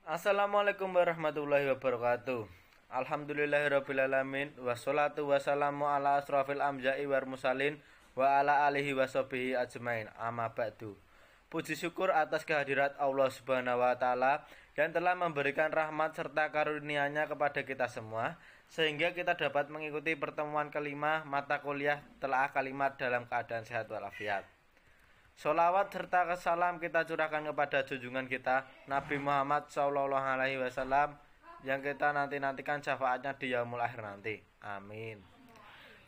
Assalamualaikum warahmatullahi wabarakatuh. Alhamdulillahirrabbilalamin. Wassalatu wassalamu ala asrafil amja'i war musalin wa ala alihi washabihi ajmain. Amma ba'du. Puji syukur atas kehadirat Allah Subhanahu wa taala yang telah memberikan rahmat serta karunia-Nya kepada kita semua sehingga kita dapat mengikuti pertemuan kelima mata kuliah Telaah Kalimat dalam keadaan sehat walafiat. Sholawat serta salam kita curahkan kepada junjungan kita Nabi Muhammad SAW yang kita nantikan syafaatnya di yaumul akhir nanti. Amin.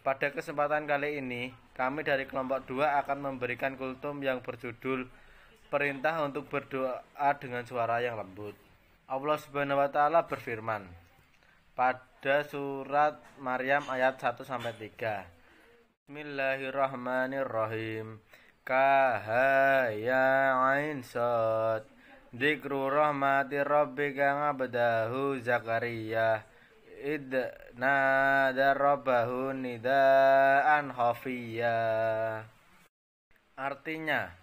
Pada kesempatan kali ini kami dari kelompok 2 akan memberikan kultum yang berjudul Perintah untuk berdoa dengan suara yang lembut. Allah Subhanahu wa taala berfirman pada surat Maryam ayat 1-3. Bismillahirrahmanirrahim. Kaha ya ain sad Dikru rahmati rabbika ngabdahu Zakaria id nada rabbahu nidaan khafiyya. Artinya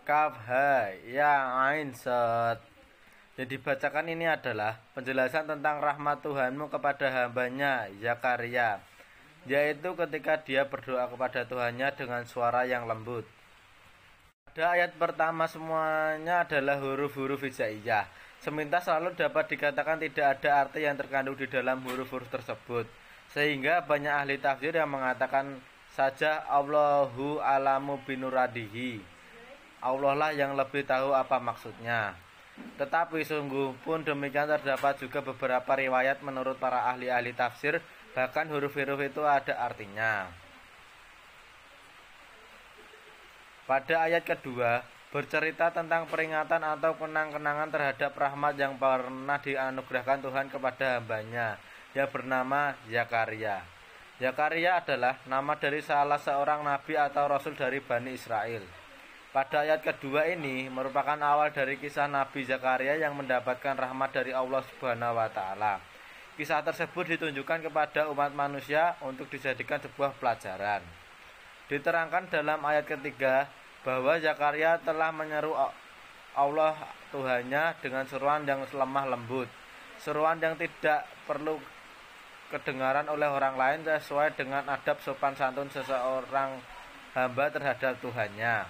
kaf ha ya ain sad. Yang dibacakan ini adalah penjelasan tentang rahmat Tuhanmu kepada hambanya Zakaria, yaitu ketika dia berdoa kepada Tuhannya dengan suara yang lembut. Pada ayat pertama semuanya adalah huruf-huruf hijaiyah. Semintas selalu dapat dikatakan tidak ada arti yang terkandung di dalam huruf-huruf tersebut. Sehingga banyak ahli tafsir yang mengatakan saja Allahu alamu binuradihi. Allah lah yang lebih tahu apa maksudnya. Tetapi sungguh pun demikian terdapat juga beberapa riwayat menurut para ahli-ahli tafsir bahkan huruf-huruf itu ada artinya. Pada ayat kedua, bercerita tentang peringatan atau kenang-kenangan terhadap rahmat yang pernah dianugerahkan Tuhan kepada hambanya yang bernama Zakaria. Zakaria adalah nama dari salah seorang nabi atau rasul dari Bani Israel. Pada ayat kedua ini merupakan awal dari kisah Nabi Zakaria yang mendapatkan rahmat dari Allah Subhanahu wa taala. Kisah tersebut ditunjukkan kepada umat manusia untuk dijadikan sebuah pelajaran. Diterangkan dalam ayat ketiga bahwa Zakaria telah menyeru Allah Tuhannya dengan seruan yang lemah lembut, seruan yang tidak perlu kedengaran oleh orang lain sesuai dengan adab sopan santun seseorang hamba terhadap Tuhannya.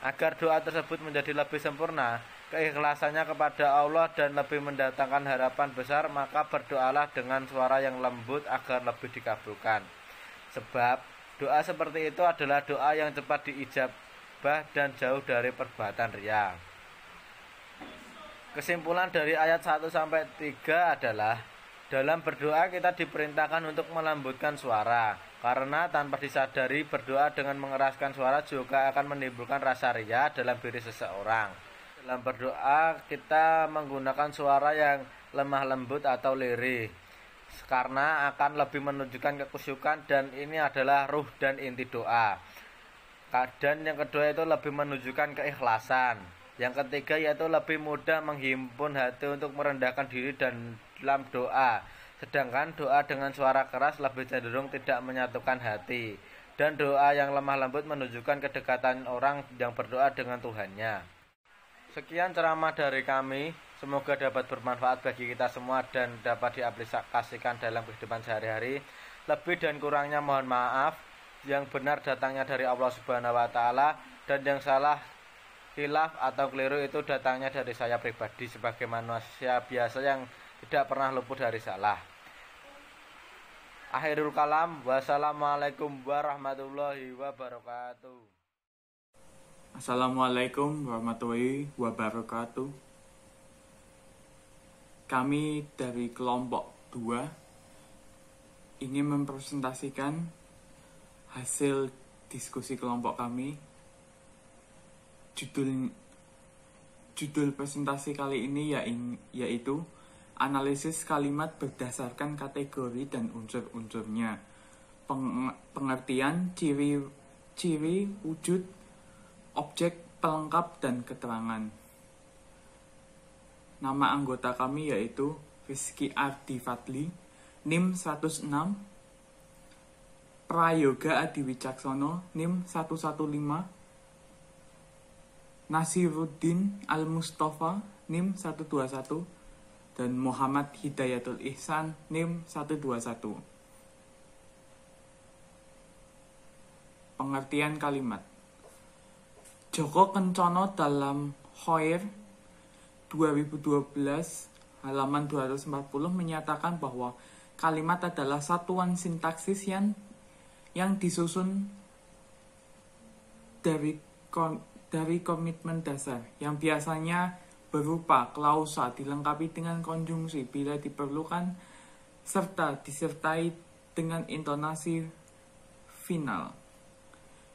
Agar doa tersebut menjadi lebih sempurna, keikhlasannya kepada Allah dan lebih mendatangkan harapan besar, maka berdoalah dengan suara yang lembut agar lebih dikabulkan. Sebab doa seperti itu adalah doa yang cepat diijabah dan jauh dari perbuatan riya. Kesimpulan dari ayat 1-3 adalah dalam berdoa kita diperintahkan untuk melembutkan suara, karena tanpa disadari berdoa dengan mengeraskan suara juga akan menimbulkan rasa riya dalam diri seseorang. Dalam berdoa kita menggunakan suara yang lemah lembut atau lirih, karena akan lebih menunjukkan kekusyukan dan ini adalah ruh dan inti doa. Dan yang kedua itu lebih menunjukkan keikhlasan. Yang ketiga yaitu lebih mudah menghimpun hati untuk merendahkan diri dan dalam doa. Sedangkan doa dengan suara keras lebih cenderung tidak menyatukan hati. Dan doa yang lemah lembut menunjukkan kedekatan orang yang berdoa dengan Tuhannya. Sekian ceramah dari kami. Semoga dapat bermanfaat bagi kita semua dan dapat diaplikasikan dalam kehidupan sehari-hari. Lebih dan kurangnya mohon maaf. Yang benar datangnya dari Allah Subhanahu wa taala dan yang salah, khilaf atau keliru itu datangnya dari saya pribadi sebagai manusia biasa yang tidak pernah luput dari salah. Akhirul kalam. Wassalamualaikum warahmatullahi wabarakatuh. Assalamualaikum warahmatullahi wabarakatuh. Kami dari kelompok 2 ingin mempresentasikan hasil diskusi kelompok kami. Judul presentasi kali ini yaitu analisis kalimat berdasarkan kategori dan unsur-unsurnya, pengertian ciri wujud, objek pelengkap dan keterangan. Nama anggota kami yaitu Rizky Ardi Fadli, NIM 106, Prayoga Adi Wicaksono, NIM 115, Nasiruddin Al-Mustafa, NIM 121, dan Muhammad Hidayatul Ihsan NIM 121. Pengertian kalimat. Joko Kencono dalam Khoir 2012 halaman 240 menyatakan bahwa kalimat adalah satuan sintaksis yang disusun dari komitmen dasar yang biasanya berupa klausa dilengkapi dengan konjungsi bila diperlukan serta disertai dengan intonasi final.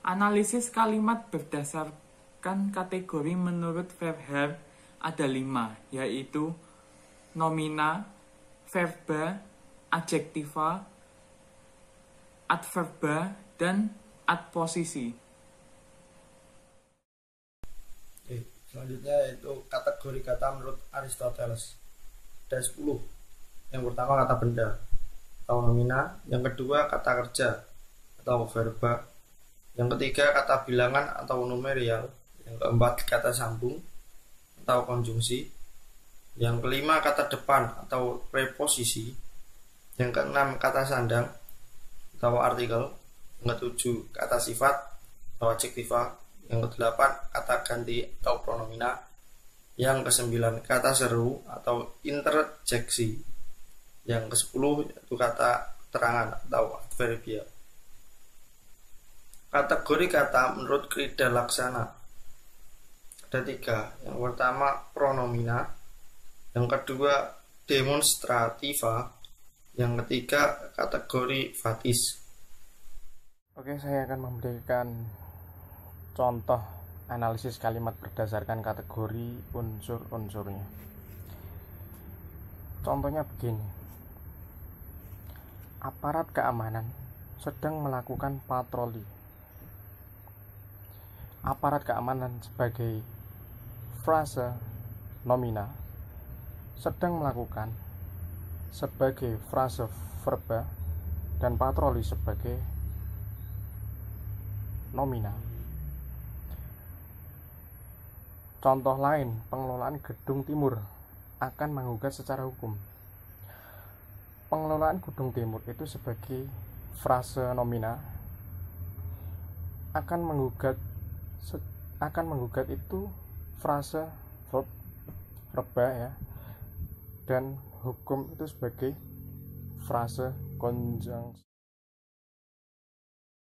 Analisis kalimat berdasarkan kategori menurut Verheer ada 5, yaitu nomina, verba, adjektiva, adverba, dan adposisi. Oke, selanjutnya yaitu kategori kata menurut Aristoteles. Ada 10. Yang pertama kata benda atau nomina, yang kedua kata kerja atau verba, yang ketiga kata bilangan atau numerial, yang keempat kata sambung atau konjungsi, yang kelima kata depan atau preposisi, yang keenam kata sandang atau artikel, yang ketujuh kata sifat atau adjektiva, yang kedelapan kata ganti atau pronomina, yang kesembilan kata seru atau interjeksi, yang kesepuluh yaitu kata terangan atau adverbia. Kategori kata menurut Krida Laksana ada 3. Yang pertama pronomina, yang kedua demonstrativa, yang ketiga kategori fatis. Oke, saya akan memberikan contoh analisis kalimat berdasarkan kategori unsur-unsurnya. Contohnya begini. Aparat keamanan sedang melakukan patroli. Aparat keamanan sebagai frase nomina, sedang melakukan sebagai frase verba, dan patroli sebagai nomina. Contoh lain, pengelolaan Gedung Timur akan menggugat secara hukum. Pengelolaan Gedung Timur itu sebagai frase nomina akan menggugat itu frase verba ya, dan hukum itu sebagai frase konjungsi.